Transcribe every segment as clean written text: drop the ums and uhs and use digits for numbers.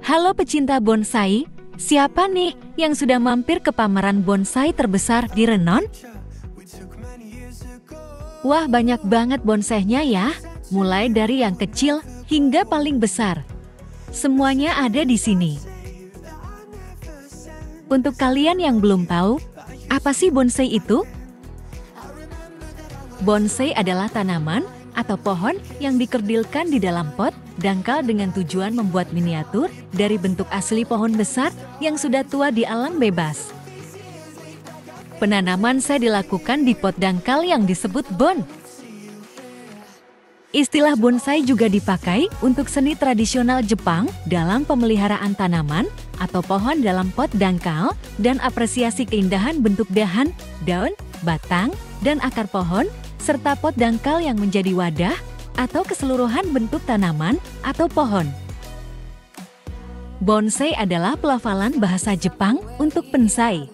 Halo pecinta bonsai, siapa nih yang sudah mampir ke pameran bonsai terbesar di Renon? Wah, banyak banget bonsainya ya, mulai dari yang kecil hingga paling besar. Semuanya ada di sini. Untuk kalian yang belum tahu, apa sih bonsai itu? Bonsai adalah tanaman atau pohon yang dikerdilkan di dalam pot dangkal dengan tujuan membuat miniatur dari bentuk asli pohon besar yang sudah tua di alam bebas. Penanaman bonsai dilakukan di pot dangkal yang disebut bon. Istilah bonsai juga dipakai untuk seni tradisional Jepang dalam pemeliharaan tanaman atau pohon dalam pot dangkal dan apresiasi keindahan bentuk dahan, daun, batang, dan akar pohon, serta pot dangkal yang menjadi wadah atau keseluruhan bentuk tanaman atau pohon. Bonsai adalah pelafalan bahasa Jepang untuk pensai.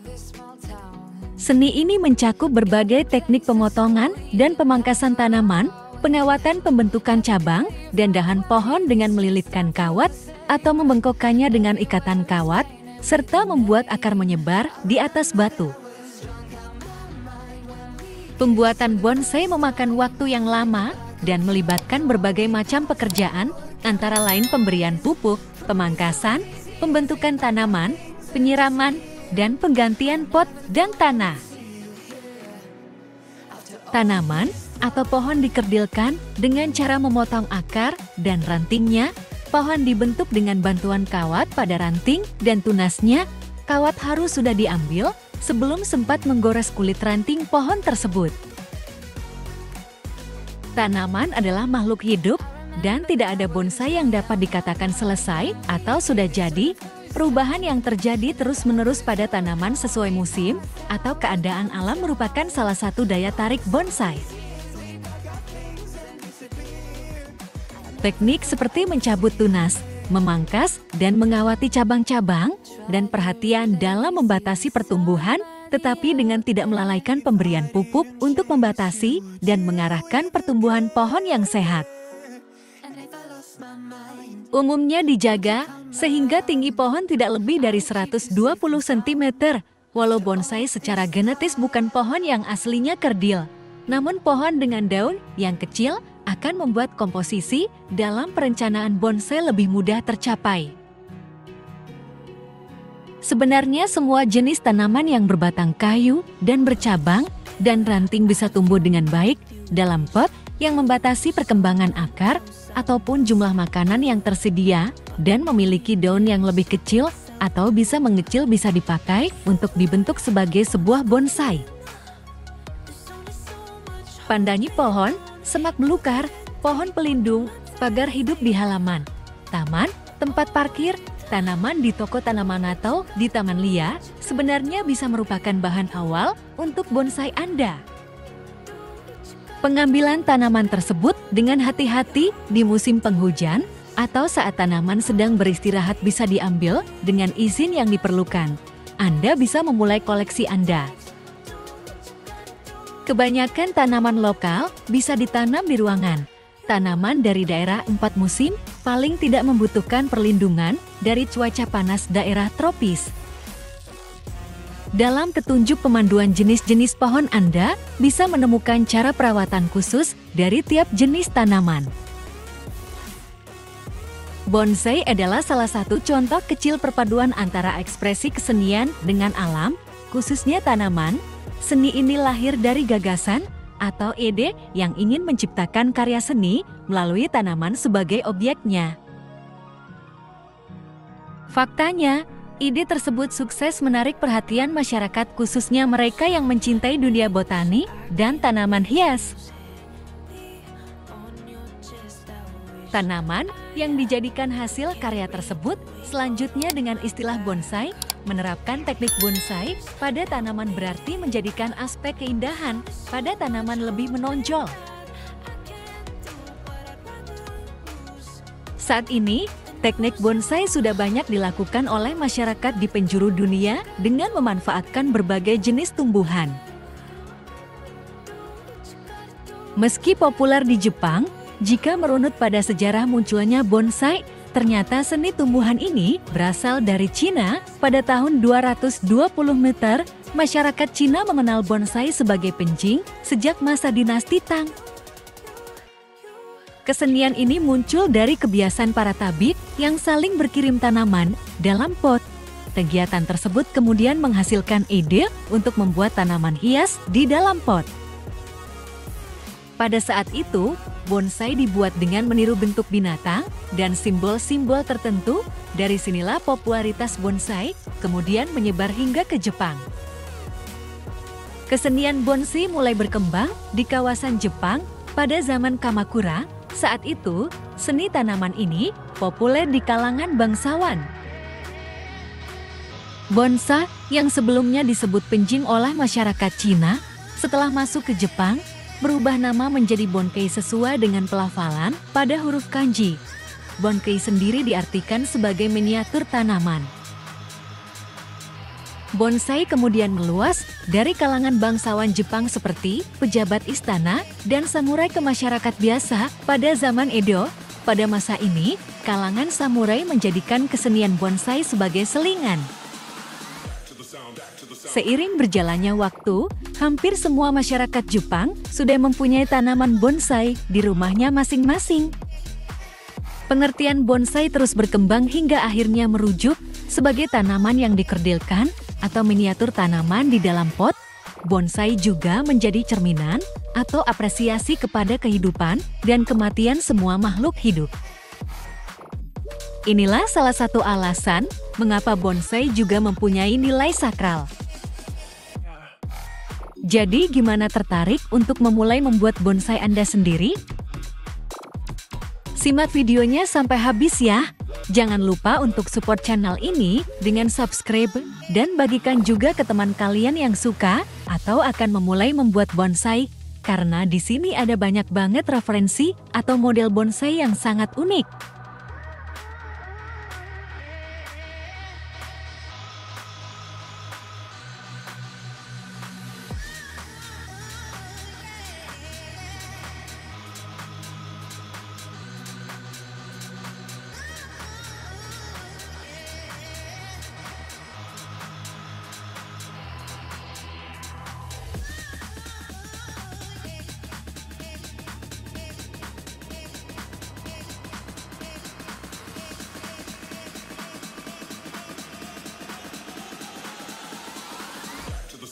Seni ini mencakup berbagai teknik pemotongan dan pemangkasan tanaman, pengawatan pembentukan cabang dan dahan pohon dengan melilitkan kawat atau membengkokkannya dengan ikatan kawat, serta membuat akar menyebar di atas batu. Pembuatan bonsai memakan waktu yang lama dan melibatkan berbagai macam pekerjaan, antara lain pemberian pupuk, pemangkasan, pembentukan tanaman, penyiraman, dan penggantian pot dan tanah. Tanaman atau pohon dikerdilkan dengan cara memotong akar dan rantingnya. Pohon dibentuk dengan bantuan kawat pada ranting dan tunasnya. Kawat harus sudah diambil sebelum sempat menggores kulit ranting pohon tersebut. Tanaman adalah makhluk hidup dan tidak ada bonsai yang dapat dikatakan selesai atau sudah jadi. Perubahan yang terjadi terus-menerus pada tanaman sesuai musim atau keadaan alam merupakan salah satu daya tarik bonsai. Teknik seperti mencabut tunas, memangkas, dan mengawati cabang-cabang, dan perhatian dalam membatasi pertumbuhan, tetapi dengan tidak melalaikan pemberian pupuk untuk membatasi dan mengarahkan pertumbuhan pohon yang sehat. Umumnya dijaga sehingga tinggi pohon tidak lebih dari 120 cm, walau bonsai secara genetis bukan pohon yang aslinya kerdil. Namun pohon dengan daun yang kecil akan membuat komposisi dalam perencanaan bonsai lebih mudah tercapai. Sebenarnya semua jenis tanaman yang berbatang kayu dan bercabang dan ranting bisa tumbuh dengan baik dalam pot yang membatasi perkembangan akar ataupun jumlah makanan yang tersedia dan memiliki daun yang lebih kecil atau bisa mengecil bisa dipakai untuk dibentuk sebagai sebuah bonsai. Pandangi pohon, semak belukar, pohon pelindung, pagar hidup di halaman, taman, tempat parkir, tanaman di toko tanaman atau di taman liar sebenarnya bisa merupakan bahan awal untuk bonsai Anda. Pengambilan tanaman tersebut dengan hati-hati di musim penghujan atau saat tanaman sedang beristirahat bisa diambil dengan izin yang diperlukan. Anda bisa memulai koleksi Anda. Kebanyakan tanaman lokal bisa ditanam di ruangan. Tanaman dari daerah 4 musim paling tidak membutuhkan perlindungan dari cuaca panas daerah tropis. Dalam petunjuk pemanduan jenis-jenis pohon Anda bisa menemukan cara perawatan khusus dari tiap jenis tanaman. Bonsai adalah salah satu contoh kecil perpaduan antara ekspresi kesenian dengan alam, khususnya tanaman. Seni ini lahir dari gagasan atau ide yang ingin menciptakan karya seni melalui tanaman sebagai objeknya. Faktanya, ide tersebut sukses menarik perhatian masyarakat khususnya mereka yang mencintai dunia botani dan tanaman hias. Tanaman yang dijadikan hasil karya tersebut selanjutnya dengan istilah bonsai. Menerapkan teknik bonsai pada tanaman berarti menjadikan aspek keindahan pada tanaman lebih menonjol. Saat ini, teknik bonsai sudah banyak dilakukan oleh masyarakat di penjuru dunia dengan memanfaatkan berbagai jenis tumbuhan. Meski populer di Jepang, jika merunut pada sejarah munculnya bonsai, Ternyata seni tumbuhan ini berasal dari Cina. Pada tahun 220 meter, masyarakat Cina mengenal bonsai sebagai penjing sejak masa dinasti Tang. Kesenian ini muncul dari kebiasaan para tabib yang saling berkirim tanaman dalam pot. Kegiatan tersebut kemudian menghasilkan ide untuk membuat tanaman hias di dalam pot. Pada saat itu, bonsai dibuat dengan meniru bentuk binatang dan simbol-simbol tertentu. Dari sinilah popularitas bonsai kemudian menyebar hingga ke Jepang. Kesenian bonsai mulai berkembang di kawasan Jepang pada zaman Kamakura. Saat itu, seni tanaman ini populer di kalangan bangsawan. Bonsai yang sebelumnya disebut penjing oleh masyarakat Cina, setelah masuk ke Jepang, berubah nama menjadi Bonkei sesuai dengan pelafalan pada huruf kanji. Bonkei sendiri diartikan sebagai miniatur tanaman. Bonsai kemudian meluas dari kalangan bangsawan Jepang seperti pejabat istana dan samurai ke masyarakat biasa pada zaman Edo. Pada masa ini, kalangan samurai menjadikan kesenian bonsai sebagai selingan. Seiring berjalannya waktu, hampir semua masyarakat Jepang sudah mempunyai tanaman bonsai di rumahnya masing-masing. Pengertian bonsai terus berkembang hingga akhirnya merujuk sebagai tanaman yang dikerdilkan atau miniatur tanaman di dalam pot. Bonsai juga menjadi cerminan atau apresiasi kepada kehidupan dan kematian semua makhluk hidup. Inilah salah satu alasan mengapa bonsai juga mempunyai nilai sakral. Jadi gimana, tertarik untuk memulai membuat bonsai Anda sendiri? Simak videonya sampai habis ya. Jangan lupa untuk support channel ini dengan subscribe dan bagikan juga ke teman kalian yang suka atau akan memulai membuat bonsai, karena di sini ada banyak banget referensi atau model bonsai yang sangat unik.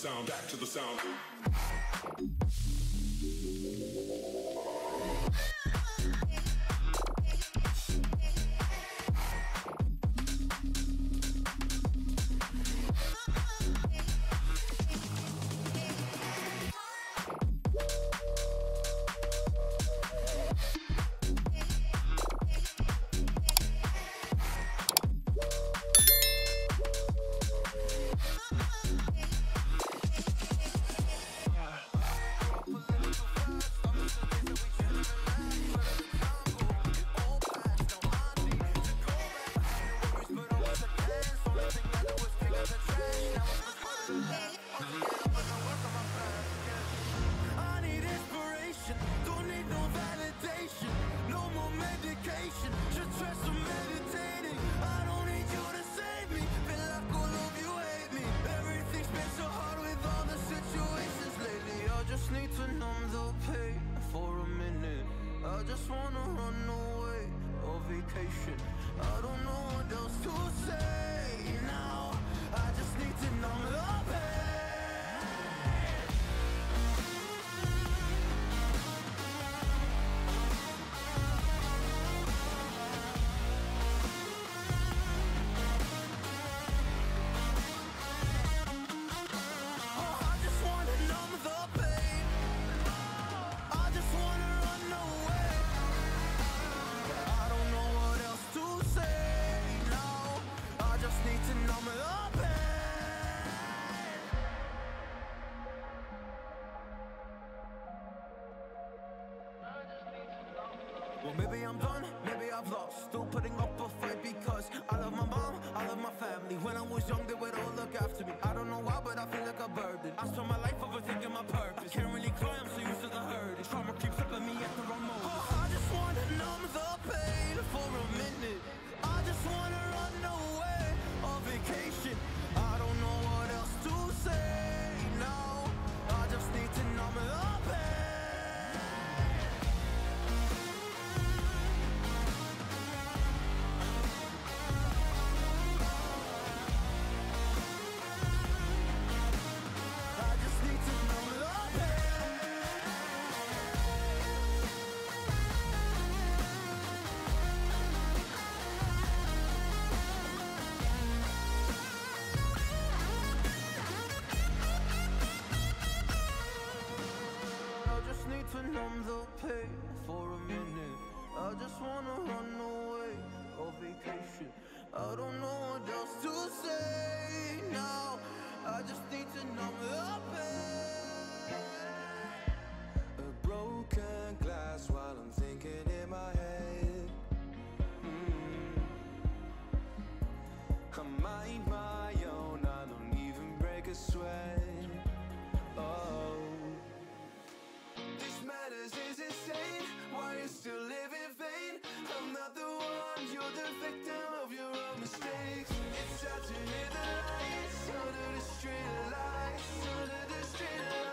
Back to the sound. I just wanna run away on vacation. I don't know what else to say now. I just need to numb the pain. Oh, I just wanna numb the pain. I just wanna run away. I don't know what else to say now. I don't know what else to say now. I just need to numb the pain. A broken glass while I'm thinking in my head. I mind my own, I don't even break a sweat. Oh, this madness is insane. Why you still live in vain? I'm not the one, you're the victim of your own mistakes. It's time to hit the lights under the street lights, under the street lights.